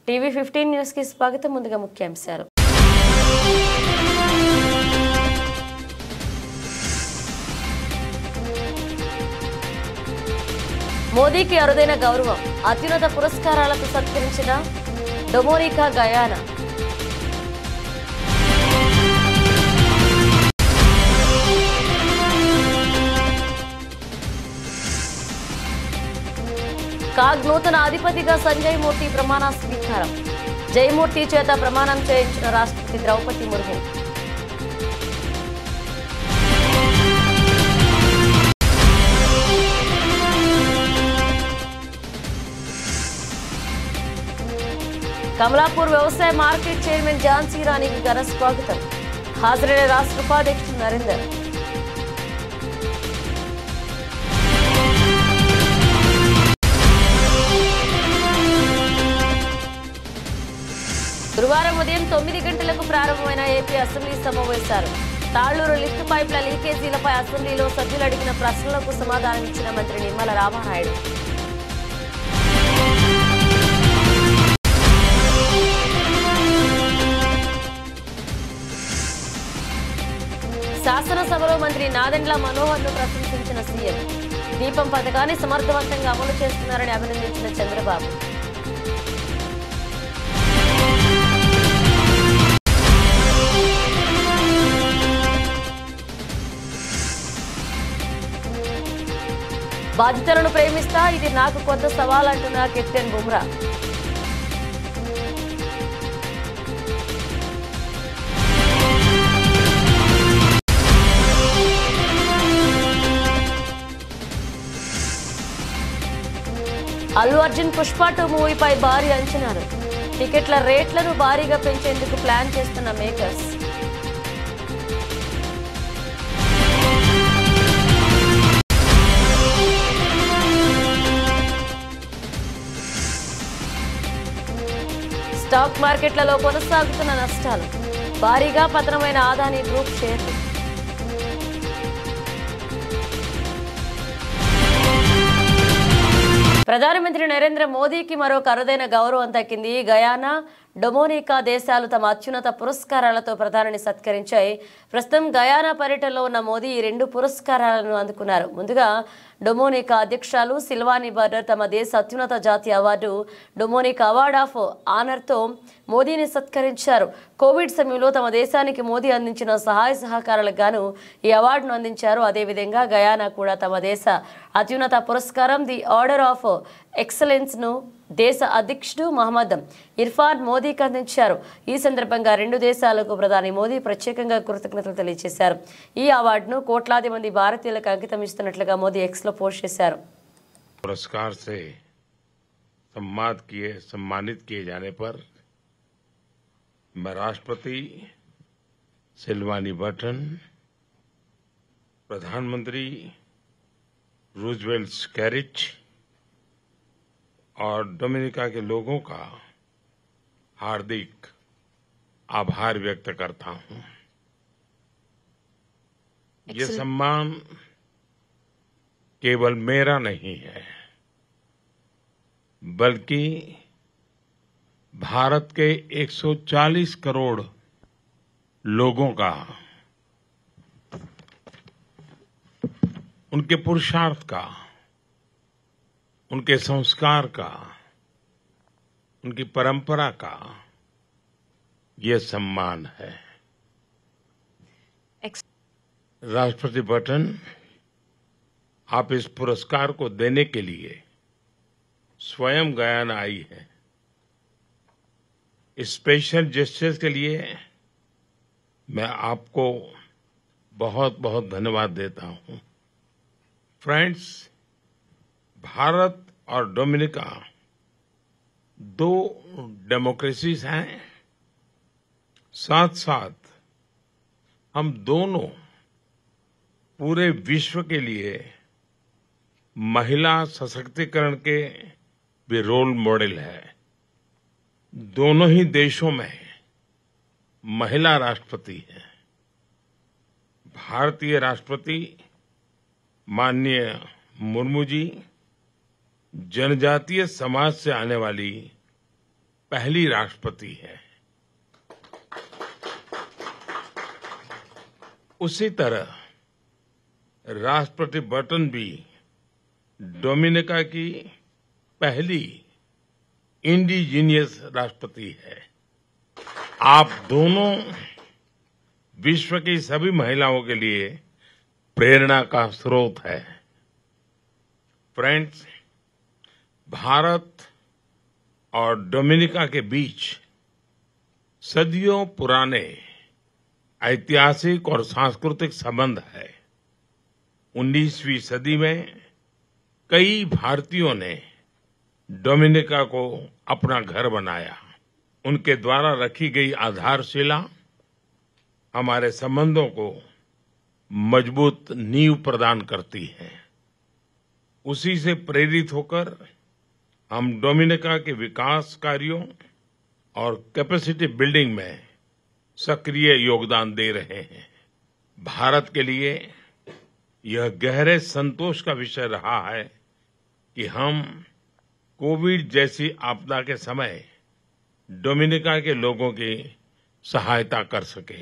TV 15 news కి స్వాగతం. ముందుగా ముఖ్యాంశాలు. మోదీకి అరుదైన గౌరవం, అత్యున్నత పురస్కారాలతో సత్కరించిన డొమినికా గయానా. కాగ్ నూతన అధిపతిగా సంజయ్ మూర్తి ప్రమాణ స్వీకారం. జయమూర్తి చేత ప్రమాణం చేయించిన రాష్ట్రపతి ద్రౌపది ముర్ము. కమలాపూర్ వ్యవసాయ మార్కెట్ చైర్మన్ ఝాన్సీ రాణికి ఘన స్వాగతం. హాజరైన రాష్ట్ర ఉపాధ్యక్షుడు నరేందర్. గురువారం ఉదయం 9 గంటలకు ప్రారంభమైన ఏపీ అసెంబ్లీ సమావేశాలు. తాళ్లూరు లిఫ్ట్ పైప్ల లీకేజీలపై అసెంబ్లీలో సభ్యులు అడిగిన ప్రశ్నలకు సమాధానమిచ్చిన మంత్రి నిమ్మల రామానాయుడు. శాసనసభలో మంత్రి నాదెండ్ల మనోహర్ను ప్రశంసించిన సీఎం. దీపం పథకాన్ని సమర్థవంతంగా అమలు చేస్తున్నారని అభినందించిన చంద్రబాబు. బాధితులను ప్రేమిస్తా, ఇది నాకు కొత్త సవాల్ అంటున్న కెప్టెన్ బుమ్రా. అల్లు అర్జున్ పుష్ప 2 మూవీపై భారీ అంచనాలు. టికెట్ల రేట్లను భారీగా పెంచేందుకు ప్లాన్ చేస్తున్న మేకర్స్. స్టాక్ మార్కెట్లలో కొనసాగుతున్న నష్టాలు. భారీగా పతనమైన అదానీ గ్రూప్ షేర్లు. ప్రధానమంత్రి నరేంద్ర మోదీకి మరొక అరుదైన గౌరవం దక్కింది. గయానా, డొమినికా దేశాలు తమ అత్యున్నత పురస్కారాలతో ప్రధానిని సత్కరించాయి. ప్రస్తుతం గయానా పర్యటనలో ఉన్న మోదీ ఈ 2 పురస్కారాలను అందుకున్నారు. ముందుగా డొమినికా అధ్యక్షురాలు సిల్వానీ బర్డర్ తమ దేశ అత్యున్నత జాతీయ అవార్డు డొమినికా అవార్డ్ ఆఫ్ ఆనర్తో మోదీని సత్కరించారు. కోవిడ్ సమయంలో తమ దేశానికి మోదీ అందించిన సహాయ సహకారాలకు గాను ఈ అవార్డును అందించారు. అదేవిధంగా గయానా కూడా తమ దేశ అత్యున్నత పురస్కారం ది ఆర్డర్ ఆఫ్ ఎక్సలెన్స్ ను దేశ అధ్యక్షుడు మహమ్మద్ ఇర్ఫాన్ మోదీకి అందించారు. ఈ సందర్భంగా 2 దేశాలకు ప్రధాని మోదీ ప్రత్యేకంగా కృతజ్ఞతలు తెలియజేశారు. ఈ అవార్డును కోట్లాది మంది భారతీయులకు అంకితం ఇస్తున్నట్లుగా మోదీ ఎక్స్ లో పోస్ట్ చేశారు. पुरस्कार से सम्मानित किए जाने पर मैं राष्ट्रपति सिल्वानी बर्टन, प्रधानमंत्री रूजवेल्ट स्कैरिच और डोमिनिका के लोगों का हार्दिक आभार व्यक्त करता हूं. ये सम्मान केवल मेरा नहीं है, बल्कि भारत के 140 करोड़ लोगों का, उनके पुरुषार्थ का, उनके संस्कार का, उनकी परंपरा का ये सम्मान है. राष्ट्रपति बटन, आप इस पुरस्कार को देने के लिए स्वयं गयाना आई है. इस स्पेशल जेस्चर्स के लिए मैं आपको बहुत बहुत धन्यवाद देता हूं. फ्रेंड्स, भारत और डोमिनिका 2 डेमोक्रेसीज हैं. साथ साथ हम दोनों पूरे विश्व के लिए महिला सशक्तिकरण के भी रोल मॉडल है. दोनों ही देशों में महिला राष्ट्रपति हैं. भारतीय राष्ट्रपति माननीय मुर्मू जी जनजातीय समाज से आने वाली पहली राष्ट्रपति हैं। उसी तरह राष्ट्रपति बटन भी डोमिनिका की पहली इंडिजीनियस राष्ट्रपति है। आप दोनों विश्व की सभी महिलाओं के लिए प्रेरणा का स्रोत है। फ्रेंड्स, भारत और डोमिनिका के बीच सदियों पुराने ऐतिहासिक और सांस्कृतिक संबंध है। 19वीं सदी में कई भारतीयों ने डोमिनिका को अपना घर बनाया। उनके द्वारा रखी गई आधारशिला हमारे संबंधों को मजबूत नींव प्रदान करती है। उसी से प्रेरित होकर हम डोमिनिका के विकास कार्यों और कैपेसिटी बिल्डिंग में सक्रिय योगदान दे रहे हैं। भारत के लिए यह गहरे संतोष का विषय रहा है कि हम कोविड जैसी आपदा के समय डोमिनिका के लोगों की सहायता कर सके।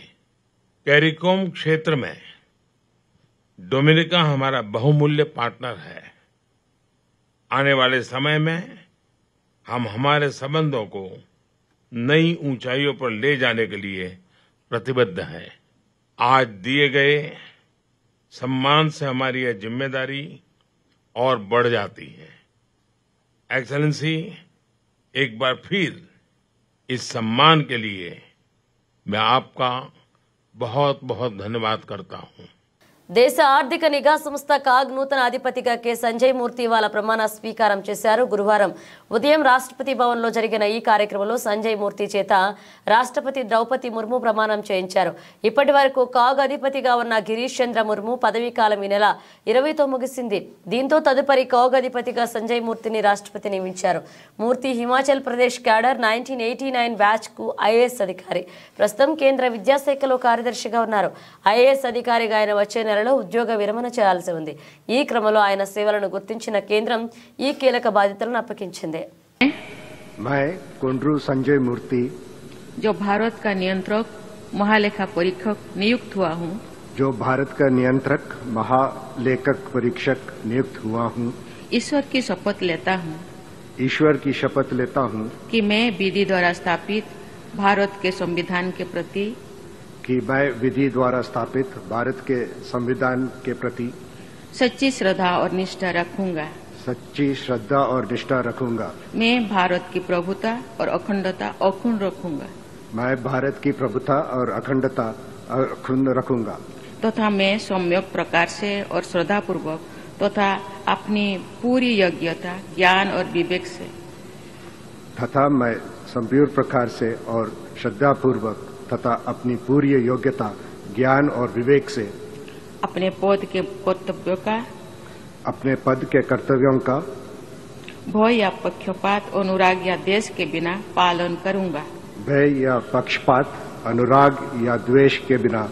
कैरिकोम क्षेत्र में डोमिनिका हमारा बहुमूल्य पार्टनर है। आने वाले समय में हम हमारे संबंधों को नई ऊंचाइयों पर ले जाने के लिए प्रतिबद्ध हैं। आज दिए गए सम्मान से हमारी यह जिम्मेदारी और बढ़ जाती है। एक्सेलेंसी, एक बार फिर इस सम्मान के लिए मैं आपका बहुत बहुत धन्यवाद करता हूं। దేశ ఆర్థిక నిఘా సంస్థ కాగ్ నూతన అధిపతిగా కె సంజయ్ మూర్తి ఇవాళ ప్రమాణ స్వీకారం చేశారు. గురువారం ఉదయం రాష్ట్రపతి భవన్లో జరిగిన ఈ కార్యక్రమంలో సంజయ్ మూర్తి చేత రాష్ట్రపతి ద్రౌపది ముర్ము ప్రమాణం చేయించారు. ఇప్పటి వరకు కాగ్ అధిపతిగా ఉన్న గిరీష్ చంద్ర ముర్ము పదవీ కాలం ఈ నెల 20తో ముగిసింది. దీంతో తదుపరి కాగ్ అధిపతిగా సంజయ్ మూర్తిని రాష్ట్రపతి నియమించారు. మూర్తి హిమాచల్ ప్రదేశ్ క్యాడర్ 1989 బ్యాచ్ కు ఐఏఎస్ అధికారి. ప్రస్తుతం కేంద్ర విద్యాశాఖలో కార్యదర్శిగా ఉన్నారు. ఐఏఎస్ అధికారిగా ఆయన వచ్చే నెలలో ఉద్యోగ విరమణ చేయాల్సి ఉంది. ఈ క్రమంలో ఆయన సేవలను గుర్తించిన కేంద్రం ఈ కీలక బాధ్యతలను అప్పగించింది. मैं कोंड्रू संजय मूर्ति जो भारत का नियंत्रक महालेखा परीक्षक नियुक्त हुआ हूँ, जो भारत का नियंत्रक महालेखक परीक्षक नियुक्त हुआ हूँ, ईश्वर की शपथ लेता हूँ ईश्वर की शपथ लेता हूँ कि मैं विधि द्वारा स्थापित भारत के संविधान के प्रति कि मैं विधि द्वारा स्थापित भारत के संविधान के प्रति सच्ची श्रद्धा और निष्ठा रखूंगा। सच्ची श्रद्धा और निष्ठा रखूंगा। मैं भारत की प्रभुता और अखंडता अक्षुण्ण रखूंगा मैं भारत की प्रभुता और अखंडता अक्षुण्ण रखूंगा तथा मैं सम्यक प्रकार से और श्रद्धापूर्वक तथा अपनी पूरी योग्यता ज्ञान और विवेक से तथा मैं संपूर्ण प्रकार से और श्रद्धापूर्वक तथा अपनी पूरी योग्यता ज्ञान और विवेक से अपने पद के कर्तव्यों का अपने पद के कर्तव्यों का भय या पक्षपात अनुराग या द्वेष के बिना पालन करूंगा। भय या पक्षपात अनुराग या द्वेष के बिना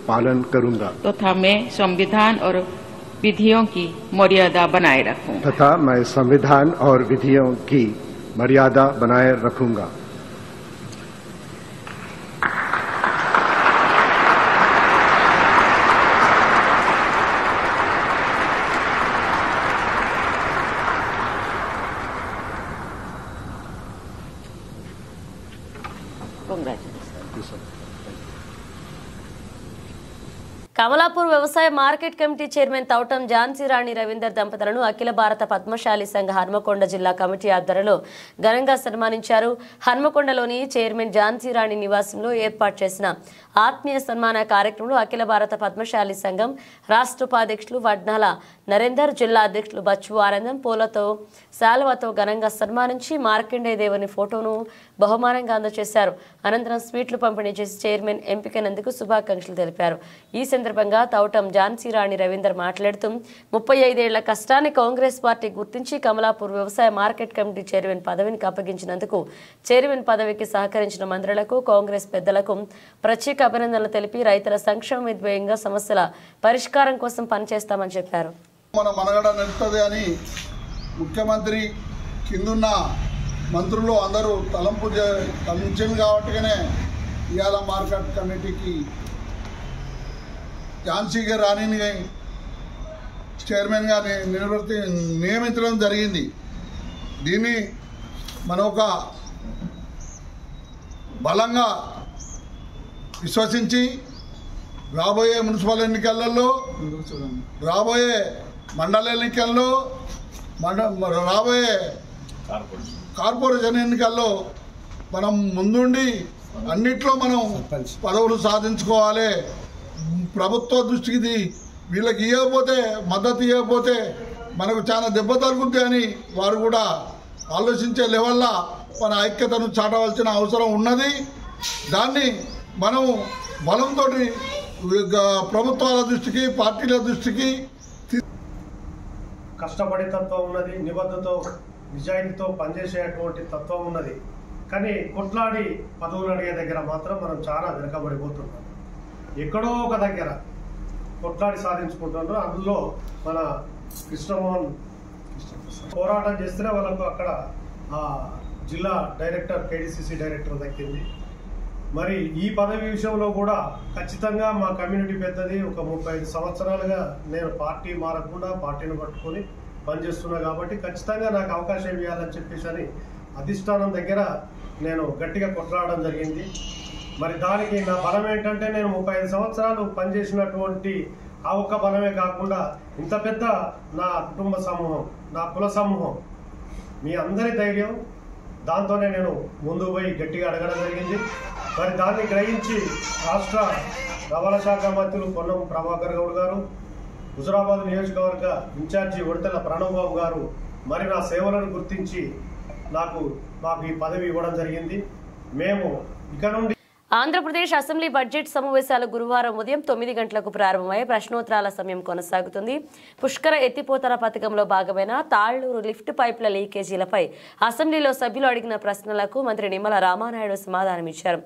पालन करूंगा तथा मैं संविधान और विधियों की मर्यादा बनाए रखूंगा तथा मैं संविधान और विधियों की मर्यादा बनाए रखूंगा। కమలాపూర్ వ్యవసాయ market committee chairman Thoutam Jhansi రాణి రవీందర్ దంపతులను అఖిల భారత పద్మశాలి సంఘ హన్మకొండ జిల్లా కమిటీ ఆధ్వర్యంలో ఘనంగా సన్మానించారు. హన్మకొండలోని చైర్మన్ ఝాన్సీ రాణి నివాసంలో ఏర్పాటు చేసిన ఆత్మీయ సన్మాన కార్యక్రమంలో అఖిల భారత పద్మశాలి సంఘం రాష్ట్ర ఉపాధ్యక్షులు వడ్నాల నరేందర్, జిల్లా అధ్యక్షులు బచ్చు ఆనందం పూలతో శాలువాతో ఘనంగా సన్మానించి మార్కండేయ దేవుని ఫోటోను బహుమానంగా అందజేశారు. అనంతరం స్వీట్లు పంపిణీ చేసి చైర్మన్ ఎంపికైనందుకు శుభాకాంక్షలు తెలిపారు. ఈ సందర్భంగా తౌటం ఝాన్సీ రాణి రవీందర్ మాట్లాడుతూ 35 ఏళ్ల కష్టాన్ని కాంగ్రెస్ పార్టీ గుర్తించి కమలాపూర్ వ్యవసాయ మార్కెట్ కమిటీ చైర్మన్ పదవికి అప్పగించినందుకు చైర్మన్ పదవికి సహకరించిన మంత్రులకు కాంగ్రెస్ పెద్దలకు ప్రత్యేక అభినందనలు తెలిపి రైతుల సంక్షేమ ధ్యేయంగా సమస్యల పరిష్కారం కోసం పనిచేస్తామని చెప్పారు. మన మనగడ నిలుస్తుంది అని ముఖ్యమంత్రి కిందున్న మంత్రులు అందరూ తలంచింది కాబట్టిగానే ఇవాళ మార్కెట్ కమిటీకి ఝాన్సీ రాణిని చైర్మన్గా నియమించడం జరిగింది. దీన్ని మనం ఒక బలంగా విశ్వసించి రాబోయే మున్సిపల్ ఎన్నికలలో, రాబోయే మండల ఎన్నికల్లో, రాబోయే కార్పొరేషన్ ఎన్నికల్లో మనం ముందుండి అన్నిట్లో మనం పదవులు సాధించుకోవాలి. ప్రభుత్వ దృష్టికి వీళ్ళకి ఇవ్వకపోతే, మద్దతు ఇవ్వకపోతే మనకు చాలా దెబ్బ తగ్గుద్ది అని వారు కూడా ఆలోచించే లెవెల్లో మన ఐక్యతను చాటవలసిన అవసరం ఉన్నది. దాన్ని మనం బలంతో ప్రభుత్వాల దృష్టికి, పార్టీల దృష్టికి కష్టపడే తత్వం ఉన్నది, నిబద్ధతో నిజాయితీతో పనిచేసేటువంటి తత్వం ఉన్నది. కానీ కొట్లాడి పదవులు అడిగే దగ్గర మాత్రం మనం చాలా వెనకబడిపోతున్నాం. ఎక్కడో ఒక దగ్గర కొట్లాడి సాధించుకుంటున్నారు. అందులో మన కృష్ణమోహన్ పోరాటం చేస్తేనే వాళ్ళకు అక్కడ జిల్లా డైరెక్టర్, కేడీసీసీ డైరెక్టర్ దక్కింది. మరి ఈ పదవి విషయంలో కూడా ఖచ్చితంగా మా కమ్యూనిటీ పెద్దది. ఒక 35 సంవత్సరాలుగా నేను పార్టీ మారకుండా పార్టీని పట్టుకొని పనిచేస్తున్నా కాబట్టి ఖచ్చితంగా నాకు అవకాశం ఇవ్వాలని చెప్పేసి అని అధిష్టానం దగ్గర నేను గట్టిగా కొట్లాడడం జరిగింది. మరి దానికి నా బలం ఏంటంటే, నేను 35 సంవత్సరాలు పనిచేసినటువంటి ఆ ఒక్క బలమే కాకుండా ఇంత పెద్ద నా కుటుంబ సమూహం, నా కుల సమూహం, మీ అందరి ధైర్యం, దాంతోనే నేను ముందుకు పోయి గట్టిగా అడగడం జరిగింది. మరి దాన్ని గ్రహించి రాష్ట్ర రవాణా శాఖ మంత్రులు పొన్నం ప్రభాకర్ గౌడ్ గారు, హుజురాబాద్ నియోజకవర్గ ఇన్ఛార్జి ఉడతల ప్రణవ్ బాబు గారు మరి నా సేవలను గుర్తించి మాకు ఈ పదవి ఇవ్వడం జరిగింది. మేము ఇక నుండి ఆంధ్రప్రదేశ్ అసెంబ్లీ బడ్జెట్ సమావేశాలు గురువారం ఉదయం 9 గంటలకు ప్రారంభమై ప్రశ్నోత్తరాల సమయం కొనసాగుతుంది. పుష్కర ఎత్తిపోతల పథకంలో భాగమైన తాళ్లూరు లిఫ్ట్ పైపుల లీకేజీలపై అసెంబ్లీలో సభ్యులు అడిగిన ప్రశ్నలకు మంత్రి నిమ్మల రామానాయుడు సమాధానమిచ్చారు.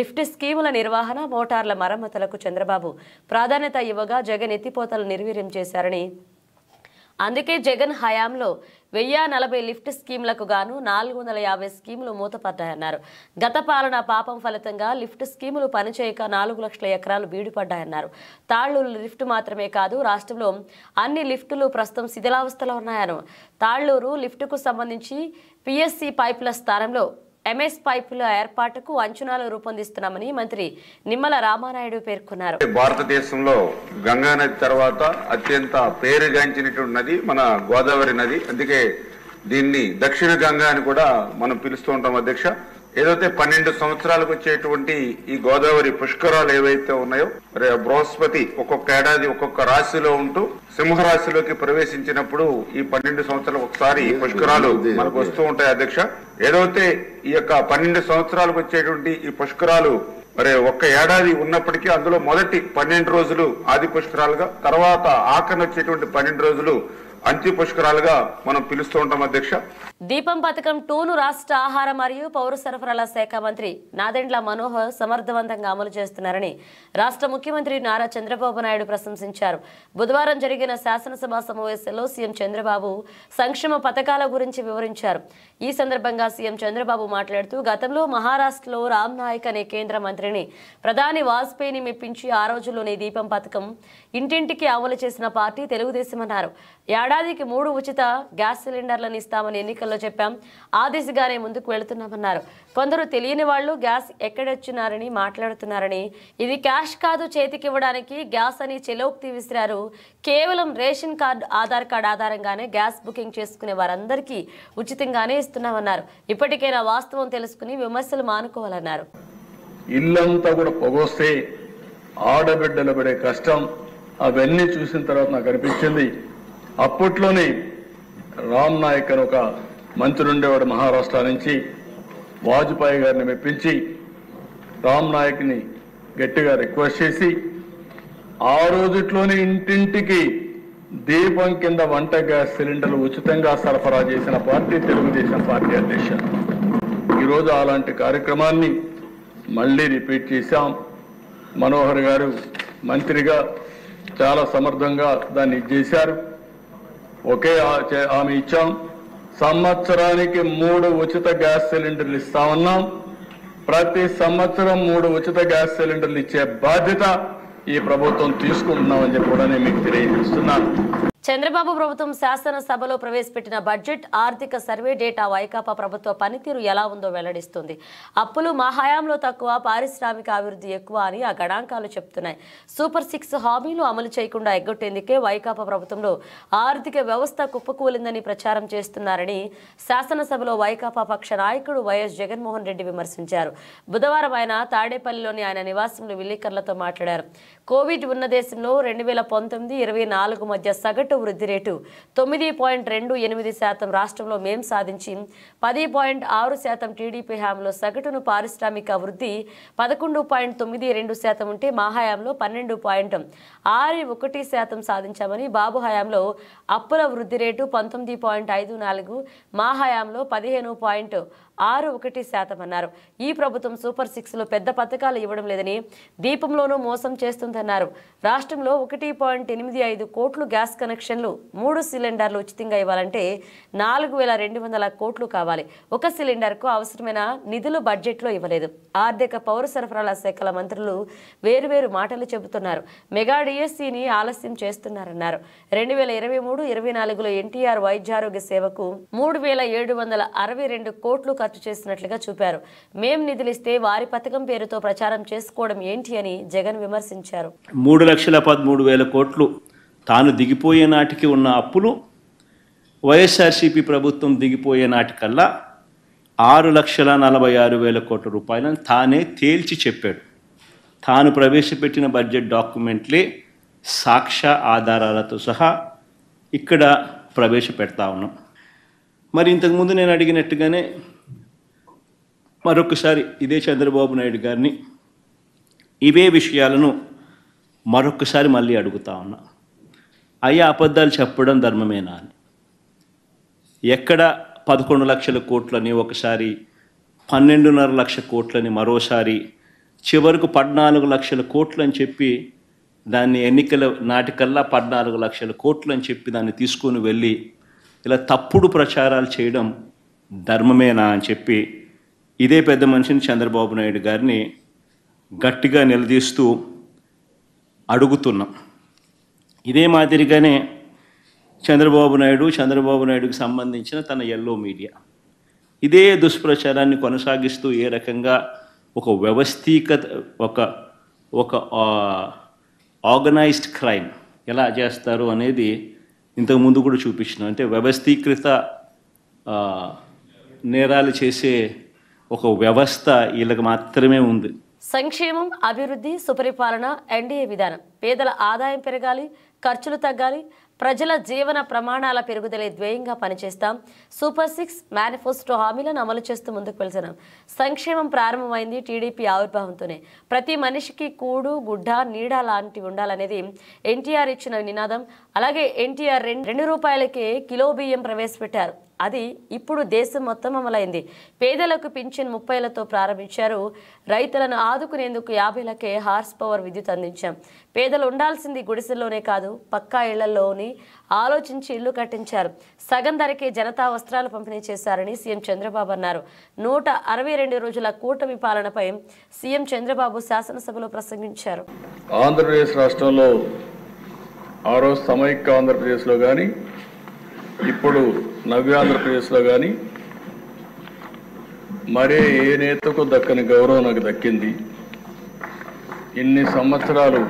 లిఫ్ట్ స్కీముల నిర్వహణ, మోటార్ల మరమ్మతులకు చంద్రబాబు ప్రాధాన్యత ఇవ్వగా జగన్ ఎత్తిపోతలు నిర్వీర్యం చేశారని, అందుకే జగన్ హయాంలో 1040 లిఫ్ట్ స్కీమ్లకు గాను 450 స్కీములు మూతపడ్డాయన్నారు. గత పాలన పాపం ఫలితంగా లిఫ్ట్ స్కీములు పనిచేయక 4 లక్షల ఎకరాలు బీడుపడ్డాయన్నారు. తాళ్లూరు లిఫ్ట్ మాత్రమే కాదు, రాష్ట్రంలో అన్ని లిఫ్టులు ప్రస్తుతం శిథిలావస్థలో ఉన్నాయన్నారు. తాళ్లూరు లిఫ్టుకు సంబంధించి పిఎస్సి పైపుల స్థానంలో ఎంఎస్ పైపుల ఏర్పాటుకు అంచనాలు రూపొందిస్తున్నామని మంత్రి నిమ్మల రామానాయుడు పేర్కొన్నారు. భారతదేశంలో గంగా నది తర్వాత అత్యంత పేరుగాంచినటువంటి నది మన గోదావరి నది. అందుకే దీన్ని దక్షిణ గంగా అని కూడా మనం పిలుస్తూ ఉంటాం అధ్యక్ష. ఏదైతే 12 సంవత్సరాలకు వచ్చేటువంటి ఈ గోదావరి పుష్కరాలు ఏవైతే ఉన్నాయో, బృహస్పతి ఒక్కొక్క ఏడాది ఒక్కొక్క రాశిలో ఉంటూ సింహరాశిలోకి ప్రవేశించినప్పుడు ఈ 12 సంవత్సరాలకు ఒకసారి పుష్కరాలు మనకు వస్తూ ఉంటాయి అధ్యక్ష. ఏదైతే ఈ యొక్క 12 సంవత్సరాలకు వచ్చేటువంటి ఈ పుష్కరాలు మరి ఒక్క ఏడాది ఉన్నప్పటికీ అందులో మొదటి 12 రోజులు ఆది పుష్కరాలుగా, తర్వాత ఆఖరణ వచ్చేటువంటి 12 రోజులు అంత్య పుష్కరాలుగా మనం పిలుస్తూ ఉంటాం అధ్యక్ష. దీపం పథకం 2ను రాష్ట్ర ఆహార మరియు పౌర సరఫరాల శాఖ మంత్రి నాదెండ్ల మనోహర్ సమర్థవంతంగా అమలు చేస్తున్నారని రాష్ట్ర ముఖ్యమంత్రి నారా చంద్రబాబు నాయుడు ప్రశంసించారు. బుధవారం జరిగిన శాసనసభ సమావేశంలో సీఎం చంద్రబాబు సంక్షేమ పథకాల గురించి వివరించారు. ఈ సందర్భంగా సీఎం చంద్రబాబు మాట్లాడుతూ, గతంలో మహారాష్ట్రలో రామ్ నాయక్ అనే కేంద్ర మంత్రిని ప్రధాని వాజ్పేయిని మెప్పించి ఆ రోజుల్లోనే దీపం పథకం ఇంటింటికి అమలు చేసిన పార్టీ తెలుగుదేశం అన్నారు. ఏడాదికి 3 ఉచిత గ్యాస్ సిలిండర్లను ఇస్తామని ఎన్నికల్లో చెప్పాం. ఆ దిశగానే ముందుకు వెళుతున్నామన్నారు. కొందరు తెలియని వాళ్లు గ్యాస్ ఎక్కడొచ్చినారని మాట్లాడుతున్నారని, ఇది క్యాష్ కాదు చేతికి ఇవ్వడానికి గ్యాస్ అని చెలోక్తి విసిరారు. కేవలం రేషన్ కార్డు, ఆధార్ కార్డు ఆధారంగానే గ్యాస్ బుకింగ్ చేసుకునే వారందరికీ ఉచితంగానే ఇస్తున్నామన్నారు. ఇప్పటికైనా వాస్తవం తెలుసుకుని విమర్శలు మానుకోవాలన్నారు. ఇల్లంతా కూడా పొగొస్తే ఆడబిడ్డలు పడే కష్టం అవన్నీ చూసిన తర్వాత నాకు అనిపించింది, అప్పట్లోనే రామ్ నాయక్ అని ఒక మంత్రి ఉండేవాడు మహారాష్ట్ర నుంచి, వాజ్పేయి గారిని మెప్పించి రామ్ నాయక్ని గట్టిగా రిక్వెస్ట్ చేసి ఆ రోజుట్లోనే ఇంటింటికి దీపం కింద వంట గ్యాస్ సిలిండర్లు ఉచితంగా సరఫరా చేసిన పార్టీ తెలుగుదేశం పార్టీ అధ్యక్ష. ఈరోజు అలాంటి కార్యక్రమాన్ని మళ్ళీ రిపీట్ చేశాం. మనోహర్ గారు మంత్రిగా చాలా సమర్థంగా దాన్ని చేశారు. ఒకే హామీ ఇచ్చాం, సంవత్సరానికి 3 ఉచిత గ్యాస్ సిలిండర్లు ఇస్తా ఉన్నాం. ప్రతి సంవత్సరం 3 ఉచిత గ్యాస్ సిలిండర్లు ఇచ్చే బాధ్యత ఈ ప్రభుత్వం తీసుకుంటున్నామని చెప్పి కూడా నేను మీకు తెలియజేస్తున్నాను. చంద్రబాబు ప్రభుత్వం శాసనసభలో ప్రవేశపెట్టిన బడ్జెట్ ఆర్థిక సర్వే డేటా వైకాపా ప్రభుత్వ పనితీరు ఎలా ఉందో వెల్లడిస్తుంది. అప్పులు మా హయాంలో తక్కువ, పారిశ్రామిక అభివృద్ధి ఎక్కువ అని ఆ గణాంకాలు చెప్తున్నాయి. సూపర్ 6 హామీలు అమలు చేయకుండా ఎగ్గొట్టేందుకే వైకాపా ప్రభుత్వంలో ఆర్థిక వ్యవస్థ కుప్పకూలిందని ప్రచారం చేస్తున్నారని శాసనసభలో వైకాపా పక్ష నాయకుడు వైఎస్ జగన్మోహన్ రెడ్డి విమర్శించారు. బుధవారం ఆయన తాడేపల్లిలోని ఆయన నివాసంలో విలేకరులతో మాట్లాడారు. కోవిడ్ ఉన్న దేశంలో 2019-24 మధ్య సగటు వృద్ధి రేటు 9.28%, రాష్ట్రంలో మేం సాధించి 10.6%, టీడీపీ హయాంలో సగటును పారిశ్రామిక వృద్ధి 11.92% ఉంటే మా హయాంలో 12.61% సాధించామని, బాబు హయాంలో అప్పుల వృద్ధి రేటు 19.54%, మా హయాంలో 15.61% అన్నారు. ఈ ప్రభుత్వం సూపర్ 6లో పెద్ద పథకాలు ఇవ్వడం లేదని, దీపంలోనూ మోసం చేస్తుందన్నారు. రాష్ట్రంలో 1.85 కోట్లు గ్యాస్ కనెక్షన్లు, 3 సిలిండర్లు ఉచితంగా ఇవ్వాలంటే 4,200 కోట్లు కావాలి. ఒక సిలిండర్కు అవసరమైన నిధులు బడ్జెట్లో ఇవ్వలేదు. ఆర్థిక పౌర సరఫరాల శాఖల మంత్రులు వేరువేరు మాటలు చెబుతున్నారు. మెగా డిఎస్సిని ఆలస్యం చేస్తున్నారన్నారు. 2023-24లో ఎన్టీఆర్ వైద్యారోగ్య సేవకు 3,762 కోట్లు ఖర్చు చేసినట్లుగా చూపారు. మేం నిధులిస్తే వారి పథకం పేరుతో ప్రచారం చేసుకోవడం ఏంటి అని జగన్ విమర్శించారు. 3,13,000 కోట్లు తాను దిగిపోయే నాటికి ఉన్న అప్పులు వైఎస్ఆర్సీపీ ప్రభుత్వం దిగిపోయే నాటికల్లా 6,46,000 కోట్ల రూపాయలను తానే తేల్చి చెప్పాడు. తాను ప్రవేశపెట్టిన బడ్జెట్ డాక్యుమెంట్లే సాక్ష్య ఆధారాలతో సహా ఇక్కడ ప్రవేశపెడతా ఉన్నాం. మరి ఇంతకుముందు నేను అడిగినట్టుగానే మరొకసారి ఇదే చంద్రబాబు నాయుడు గారిని ఇవే విషయాలను మరొకసారి మళ్ళీ అడుగుతా ఉన్నా. అయ్యా, అబద్ధాలు చెప్పడం ధర్మమేనా అని. ఎక్కడ 11 లక్షల కోట్లని ఒకసారి, 12.5 లక్షల కోట్లని మరోసారి, చివరకు 14 లక్షల కోట్లు అని చెప్పి దాన్ని ఎన్నికల నాటికల్లా 14 లక్షల కోట్లు అని చెప్పి దాన్ని తీసుకొని వెళ్ళి ఇలా తప్పుడు ప్రచారాలు చేయడం ధర్మమేనా అని చెప్పి ఇదే పెద్ద మనిషిని చంద్రబాబు నాయుడు గారిని గట్టిగా నిలదీస్తూ అడుగుతున్నాం. ఇదే మాదిరిగానే చంద్రబాబు నాయుడుకి సంబంధించిన తన ఎల్లో మీడియా ఇదే దుష్ప్రచారాన్ని కొనసాగిస్తూ ఏ రకంగా ఒక ఒక ఆర్గనైజ్డ్ క్రైమ్ ఎలా చేస్తారు అనేది ఇంతకుముందు కూడా చూపించినాం. అంటే వ్యవస్థీకృత నేరాలు చేసే ఒక వ్యవస్థ వీళ్ళకి మాత్రమే ఉంది. సంక్షేమం, అభివృద్ధి, సుపరిపాలన ఎన్డీఏ విధానం. పేదల ఆదాయం పెరగాలి, ఖర్చులు తగ్గాలి, ప్రజల జీవన ప్రమాణాల పెరుగుదలే ధ్యేయంగా పనిచేస్తాం. సూపర్ 6 మేనిఫెస్టో హామీలను అమలు చేస్తూ ముందుకు వెళ్తున్నాం. సంక్షేమం ప్రారంభమైంది టీడీపీ ఆవిర్భావంతోనే. ప్రతి మనిషికి కూడు, గుడ్డ, నీడ లాంటివి ఉండాలనేది ఎన్టీఆర్ ఇచ్చిన నినాదం. అలాగే ఎన్టీఆర్ 2 రూపాయలకే కిలో బియ్యం ప్రవేశపెట్టారు. అది ఇప్పుడు దేశం మొత్తం అమలైంది. పేదలకు పింఛన్ 30లతో ప్రారంభించారు. రైతులను ఆదుకునేందుకు 50లకే హార్స్ పవర్ విద్యుత్ అందించాం. పేదలు ఉండాల్సింది గుడిసెల్లోనే కాదు, పక్కా ఇళ్లలోని ఆలోచించి ఇళ్లు కట్టించారు. సగం ధరకే జనతా వస్త్రాలు పంపిణీ చేశారని సీఎం చంద్రబాబు అన్నారు. 162 రోజుల కూటమి పాలనపై సీఎం చంద్రబాబు శాసనసభలో ప్రసంగించారు. ఆంధ్రప్రదేశ్ రాష్ట్రంలో ఆ రోజు సమైక్య ఆంధ్రప్రదేశ్లో కానీ, ఇప్పుడు నవ్యాంధ్రప్రదేశ్లో కానీ మరే ఏ నేతకు దక్కని గౌరవం నాకు దక్కింది. ఇన్ని సంవత్సరాలు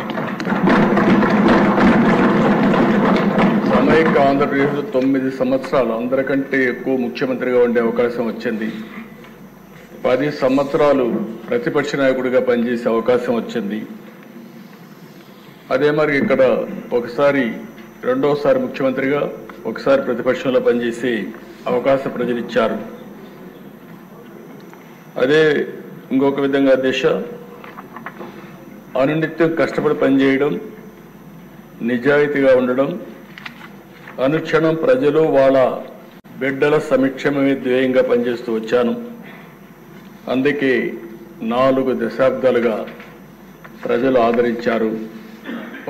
సమైక్య ఆంధ్రప్రదేశ్లో 9 సంవత్సరాలు అందరికంటే ఎక్కువ ముఖ్యమంత్రిగా ఉండే అవకాశం వచ్చింది. 10 సంవత్సరాలు ప్రతిపక్ష నాయకుడిగా పనిచేసే అవకాశం వచ్చింది. అదే మరి ఇక్కడ ఒకసారి రెండోసారి ముఖ్యమంత్రిగా, ఒకసారి ప్రతిపక్షంలో పనిచేసే అవకాశం ప్రజలు ఇచ్చారు. అదే ఇంకొక విధంగా దిశ అనునిత్యం కష్టపడి పనిచేయడం, నిజాయితీగా ఉండడం, అనుక్షణం ప్రజలు వాళ్ళ బిడ్డల సంక్షేమమే ధ్యేయంగా పనిచేస్తూ వచ్చాను. అందుకే 4 దశాబ్దాలుగా ప్రజలు ఆదరించారు.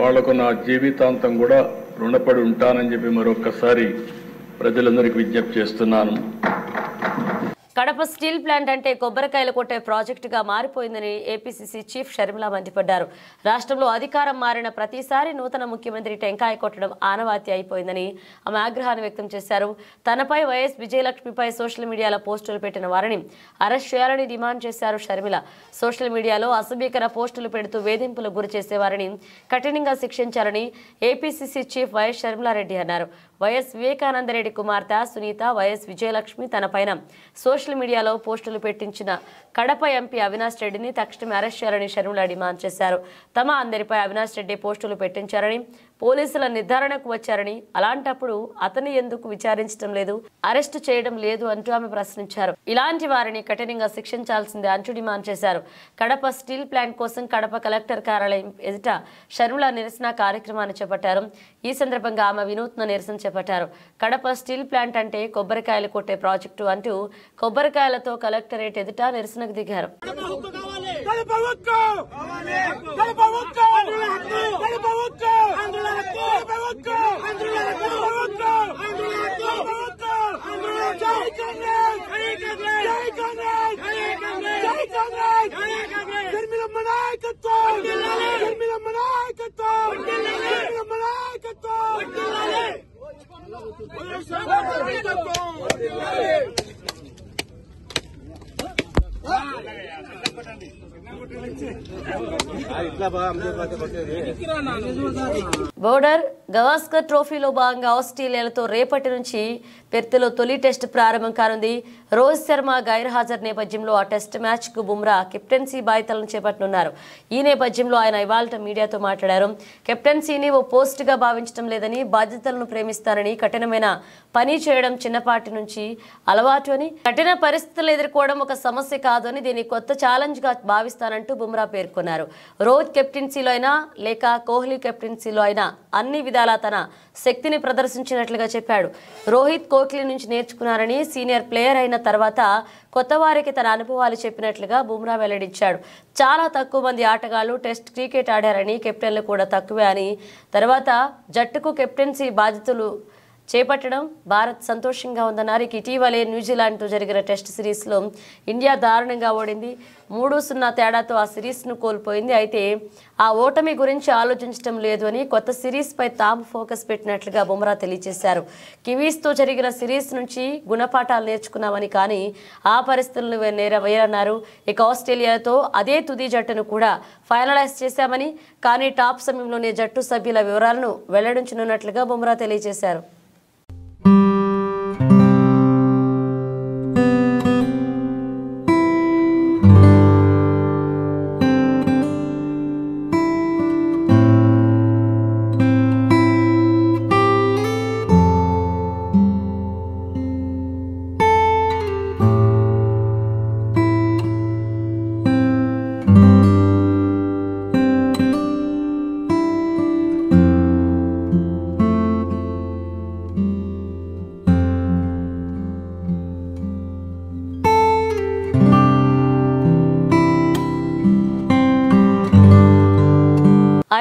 వాళ్లకు నా జీవితాంతం కూడా రుణపడి ఉంటానని చెప్పి మరొక్కసారి ప్రజలందరికీ విజ్ఞప్తి చేస్తున్నాను. కడప స్టీల్ ప్లాంట్ అంటే కొబ్బరికాయలు కొట్టే ప్రాజెక్టుగా మారిపోయిందని ఏపీసీసీ చీఫ్ షర్మిల మండిపడ్డారు. రాష్ట్రంలో అధికారం మారిన ప్రతిసారి నూతన ముఖ్యమంత్రి టెంకాయ కొట్టడం ఆనవాతి అయిపోయిందని ఆమె ఆగ్రహాన్ని వ్యక్తం చేశారు. తనపై వైఎస్ విజయలక్ష్మిపై సోషల్ మీడియాలో పోస్టులు పెట్టిన వారిని అరెస్ట్ చేయాలని డిమాండ్ చేశారు షర్మిల. సోషల్ మీడియాలో అసభ్యకర పోస్టులు పెడుతూ వేధింపులకు గురి చేసేవారిని కఠినంగా శిక్షించాలని ఏపీసీసీ చీఫ్ వైఎస్ షర్మిలారెడ్డి అన్నారు. వైఎస్ వివేకానందరెడ్డి కుమార్తె సునీత, వైఎస్ విజయలక్ష్మి తనపైన సోషల్ మీడియాలో పోస్టులు పెట్టించిన కడప ఎంపీ అవినాష్ రెడ్డిని తక్షణమే అరెస్ట్ చేయాలని షర్మిల డిమాండ్ చేశారు. తమ అందరిపై అవినాష్ రెడ్డి పోస్టులు పెట్టించారని, పోలీసుల నిర్ధారణకు వచ్చారని, అలాంటప్పుడు అతన్ని ఎందుకు విచారించడం లేదు, అరెస్టు చేయడం లేదు అంటూ ఆమె ప్రశ్నించారు. ఇలాంటి వారిని కఠినంగా శిక్షించాల్సిందే అంటూ డిమాండ్ చేశారు. కడప స్టీల్ ప్లాంట్ కోసం కడప కలెక్టర్ కార్యాలయం ఎదుట షర్మిల నిరసన కార్యక్రమాన్ని చేపట్టారు. ఈ సందర్భంగా ఆమె వినూత్న నిరసన చేపట్టారు. కడప స్టీల్ ప్లాంట్ అంటే కొబ్బరికాయలు కొట్టే ప్రాజెక్టు అంటూ కొబ్బరికాయలతో కలెక్టరేట్ ఎదుట నిరసనకు దిగారు. బోర్డర్ గవాస్కర్ ట్రోఫీలో భాగంగా ఆస్ట్రేలియాలతో రేపటి నుంచి పెర్త్లో తొలి టెస్ట్ ప్రారంభం కానుంది. రోహిత్ శర్మ గైర్హాజరు నేపథ్యంలో ఆ టెస్ట్ మ్యాచ్ కు బుమ్రా కెప్టెన్సీ బాధ్యతలను చేపట్టనున్నారు. ఈ నేపథ్యంలో ఆయన ఇవాళ మీడియాతో మాట్లాడారు. కెప్టెన్సీని ఓ పోస్ట్ గా భావించడం లేదని, బాధ్యతలను ప్రేమిస్తారని, కఠినమైన పని చేయడం చిన్నపాటి నుంచి అలవాటు అని, కఠిన పరిస్థితులు ఎదుర్కోవడం ఒక సమస్య కాదు అని, దీన్ని కొత్త ఛాలెంజ్ గా భావిస్తానంటూ బుమ్రా పేర్కొన్నారు. రోహిత్ కెప్టెన్సీలో అయినా లేక కోహ్లీ కెప్టెన్సీలో అయినా అన్ని విధాలా తన శక్తిని ప్రదర్శించినట్లుగా చెప్పాడు. రోహిత్ కోహ్లీ నుంచి నేర్చుకున్నారని, సీనియర్ ప్లేయర్ అయిన తర్వాత కొత్త వారికి తన అనుభవాలు చెప్పినట్లుగా బుమ్రా వెల్లడించాడు. చాలా తక్కువ మంది ఆటగాళ్లు టెస్ట్ క్రికెట్ ఆడారని, కెప్టెన్లు కూడా తక్కువే అని, తర్వాత జట్టుకు కెప్టెన్సీ బాధ్యతలు చేపట్టడం భారత్ సంతోషంగా ఉందన్నారు. ఇటీవలే న్యూజిలాండ్తో జరిగిన టెస్ట్ సిరీస్లో ఇండియా దారుణంగా ఓడింది. 3-0 తేడాతో ఆ సిరీస్ను కోల్పోయింది. అయితే ఆ ఓటమి గురించి ఆలోచించడం లేదు అని, కొత్త సిరీస్పై తాము ఫోకస్ పెట్టినట్లుగా బుమ్రా తెలియజేశారు. కివీస్తో జరిగిన సిరీస్ నుంచి గుణపాఠాలు నేర్చుకున్నామని, కానీ ఆ పరిస్థితులను వేరన్నారు. ఇక ఆస్ట్రేలియాతో అదే తుది జట్టును కూడా ఫైనలైజ్ చేశామని, కానీ టాప్ సమయంలోనే జట్టు సభ్యుల వివరాలను వెల్లడించనున్నట్లుగా బుమ్రా తెలియజేశారు.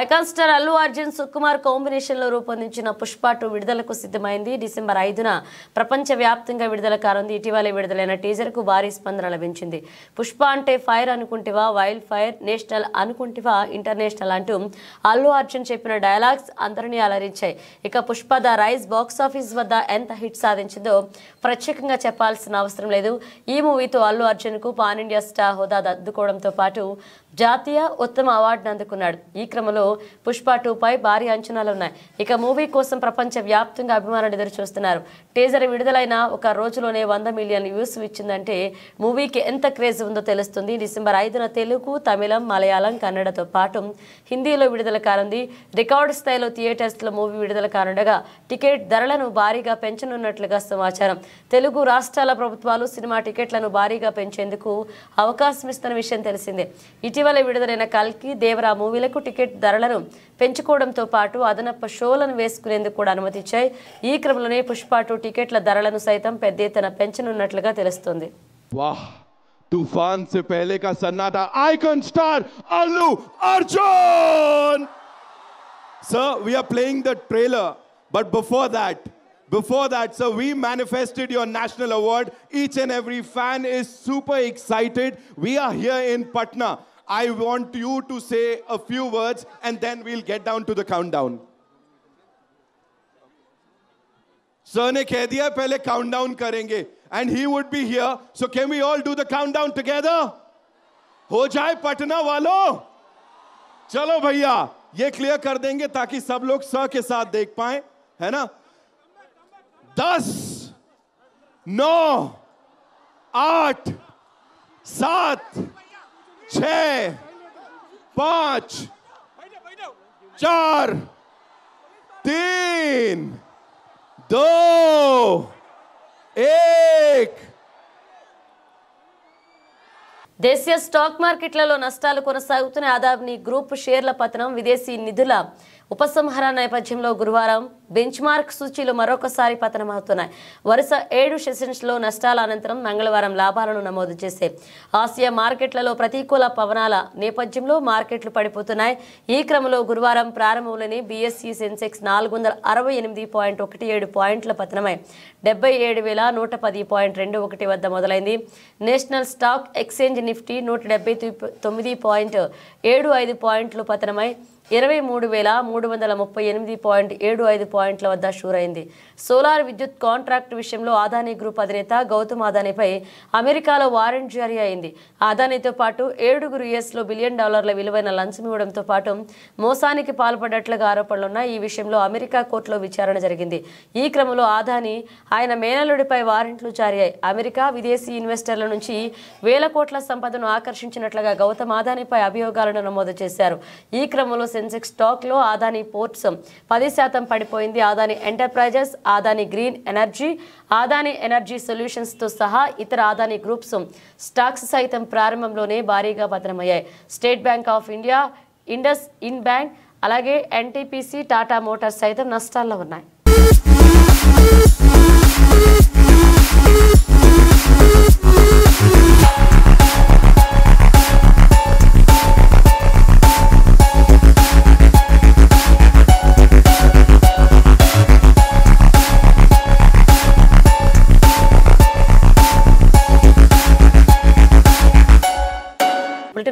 Icon star Allu Arjun Sukumar combination లో రూపొందించిన పుష్ప 2 విడుదలకు సిద్ధమైంది. డిసెంబర్ 5న ప్రపంచ వ్యాప్తంగా విడుదల కానుంది. ఇటీవలే విడుదలైన టీజర్ కు భారీ స్పందన లభించింది. పుష్ప అంటే ఫైర్ అనుకుంటివా, వైల్డ్ ఫైర్, నేషనల్ అనుకుంటివా, ఇంటర్నేషనల్ అంటూ అల్లు అర్జున్ చెప్పిన డైలాగ్స్ అందరినీ అలరించాయి. ఇక Pushpa the rise box office వద్ద ఎంత హిట్ సాధించిందో ప్రత్యేకంగా చెప్పాల్సిన అవసరం లేదు. ఈ మూవీతో అల్లు అర్జున్ కు పాన్ ఇండియా స్టార్ హోదా అందుకోవడంతో పాటు జాతీయ ఉత్తమ అవార్డును అందుకున్నాడు. ఈ క్రమంలో పుష్ప 2 పై భారీ అంచనాలున్నాయి. ఇక మూవీ కోసం ప్రపంచ వ్యాప్తంగా అభిమానులు ఎదురు చూస్తున్నారు. టీజర్ విడుదలైన ఒక రోజులోనే 100 మిలియన్ వ్యూస్ ఇచ్చిందంటే మూవీకి ఎంత క్రేజ్ ఉందో తెలుస్తుంది. డిసెంబర్ 5న తెలుగు, తమిళం, మలయాళం, కన్నడతో పాటు హిందీలో విడుదల కానుంది. రికార్డు స్థాయిలో థియేటర్స్లో మూవీ విడుదల కానుండగా టికెట్ ధరలను భారీగా పెంచనున్నట్లుగా సమాచారం. తెలుగు రాష్ట్రాల ప్రభుత్వాలు సినిమా టికెట్లను భారీగా పెంచేందుకు అవకాశం ఇస్తున్న విషయం తెలిసిందే. ఇటీవల విడుదలైన కల్కి, దేవరా మూవీలకు టికెట్ ధరలను పెంచుకోవడంతో పాటు అదనపు షోలను వేసుకునేందుకు కూడా అనుమతిచ్చాయి. ఈ క్రమంలోనే పుష్ప 2 టికెట్ల ధరలను సైతం పెద్ద ఎత్తున పెంచనున్నట్లుగా తెలుస్తోంది. वाह, तूफान से पहले का सन्नाटा, icon star Allu Arjun. Sir, we are playing the trailer, but Before that, sir, we manifested your national award. Each and every fan is super excited. We are here in Patna. I want you to say a few words and then we'll get down to the countdown. Sir ne keh diya pehle countdown karenge and he would be here. So can we all do the countdown together? Ho jaye Patna walo. Chalo bhaiya, ye clear kar denge ताकि सब लोग sir के साथ देख पाएं, है ना? 10, 9, 8, 7, 6, 5, 4, 3, 2, 1. దేశీయ స్టాక్ మార్కెట్లలో నష్టాలు కొనసాగుతున్న అదాని గ్రూప్ షేర్ల పతనం విదేశీ నిధుల ఉపసంహరణ నేపథ్యంలో గురువారం బెంచ్ మార్క్ సూచీలు మరొకసారి పతనమవుతున్నాయి. వరుస 7 సెషన్స్లో నష్టాల అనంతరం మంగళవారం లాభాలను నమోదు చేసే ఆసియా మార్కెట్లలో ప్రతికూల పవనాల నేపథ్యంలో మార్కెట్లు పడిపోతున్నాయి. ఈ క్రమంలో గురువారం ప్రారంభంలోని బీఎస్ఈ సెన్సెక్స్ 468.17 పాయింట్ల పతనమై 77,110.21 వద్ద మొదలైంది. నేషనల్ స్టాక్ ఎక్స్చేంజ్ నిఫ్టీ 179.75 పాయింట్లు పతనమై 23,338.75 పాయింట్ల వద్ద షూరైంది. సోలార్ విద్యుత్ కాంట్రాక్ట్ విషయంలో అదానీ గ్రూప్ అధినేత గౌతమ్ అదానీపై అమెరికాలో వారెంట్ జారీ అయింది. అదానీతో పాటు 7 యుఎస్లో $1 బిలియన్ విలువైన లంచం ఇవ్వడంతో పాటు మోసానికి పాల్పడ్డట్లుగా ఆరోపణలున్నాయి. ఈ విషయంలో అమెరికా కోర్టులో విచారణ జరిగింది. ఈ క్రమంలో అదానీ ఆయన మేనల్లుడిపై వారెంట్లు జారీ అయ్యాయి. అమెరికా విదేశీ ఇన్వెస్టర్ల నుంచి వేల కోట్ల సంపదను ఆకర్షించినట్లుగా గౌతమ్ అదానీపై అభియోగాలను నమోదు చేశారు. ఈ క్రమంలో సెన్సెక్స్ స్టాక్ లో అదానీ పోర్ట్స్ 10% పడిపోయింది. Adani enterprises, Adani green energy, Adani energy solutions తో సహా ఇతర అదానీ గ్రూప్స్ స్టాక్స్ సైతం ప్రారంభంలోనే భారీగా పతనమయ్యాయి. State Bank of India, IndusInd bank, అలాగే ఎన్టీపీసీ, టాటా మోటార్స్ సైతం నష్టాల్లో ఉన్నాయి.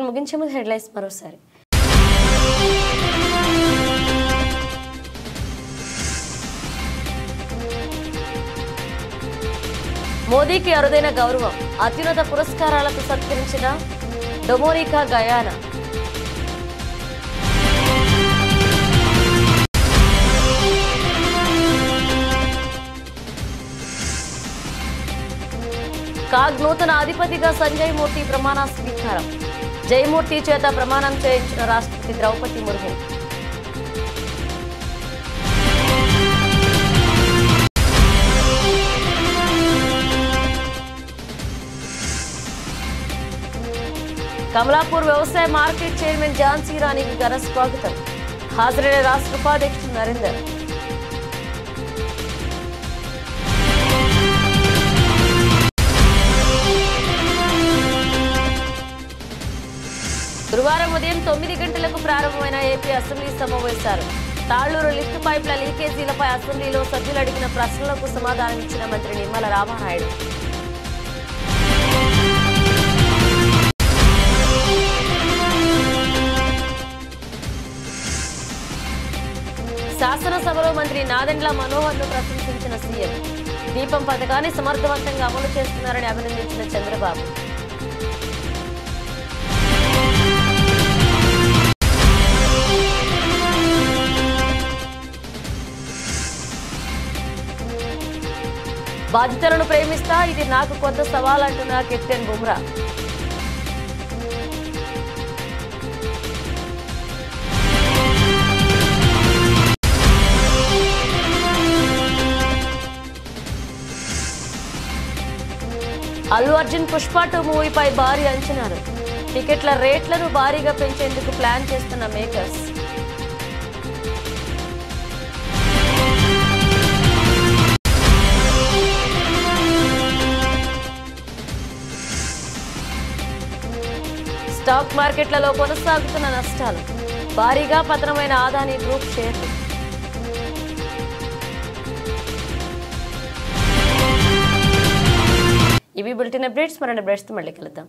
ముగించే ముందు హెడ్లైన్స్ మరోసారి. మోదీకి అరుదైన గౌరవం, అత్యున్నత పురస్కారాలతో సత్కరించిన డొమోనికా గయానా. కాగ్ నూతన అధిపతిగా సంజయ్ మూర్తి ప్రమాణ స్వీకారం. జయమూర్తి చేత ప్రమాణం చేయించిన రాష్ట్రపతి ద్రౌపది ముర్ము. కమలాపూర్ వ్యవసాయ మార్కెట్ చైర్మన్ ఝాన్సీ రాణికి ఘన స్వాగతం. హాజరైన రాష్ట్ర ఉపాధ్యక్షుడు నరేందర్. గురువారం ఉదయం 9 గంటలకు ప్రారంభమైన ఏపీ అసెంబ్లీ సమావేశాలు. తాళ్లూరు లిఫ్ట్ పైప్ల లీకేజీలపై అసెంబ్లీలో సభ్యులు అడిగిన ప్రశ్నలకు సమాధానమిచ్చిన మంత్రి నిమ్మల రామానాయుడు. శాసనసభలో మంత్రి నాదెండ్ల మనోహర్ను ప్రశంసించిన సీఎం. దీపం పథకాన్ని సమర్థవంతంగా అమలు చేస్తున్నారని అభినందించిన చంద్రబాబు. బాధితులను ప్రేమిస్తా, ఇది నాకు కొత్త సవాల్ అంటున్న కెప్టెన్ బుమ్రా. అల్లు అర్జున్ పుష్ప 2 మూవీపై భారీ అంచనాలు. టికెట్ల రేట్లను భారీగా పెంచేందుకు ప్లాన్ చేస్తున్న మేకర్స్. స్టాక్ మార్కెట్లలో కొనసాగుతున్న నష్టాలు. భారీగా పతనమైన అదానీ గ్రూప్ షేర్లు. బులెటిన్ అప్డేట్స్ మరిన్ని అప్డేట్స్తో మళ్ళీ కలుద్దాం.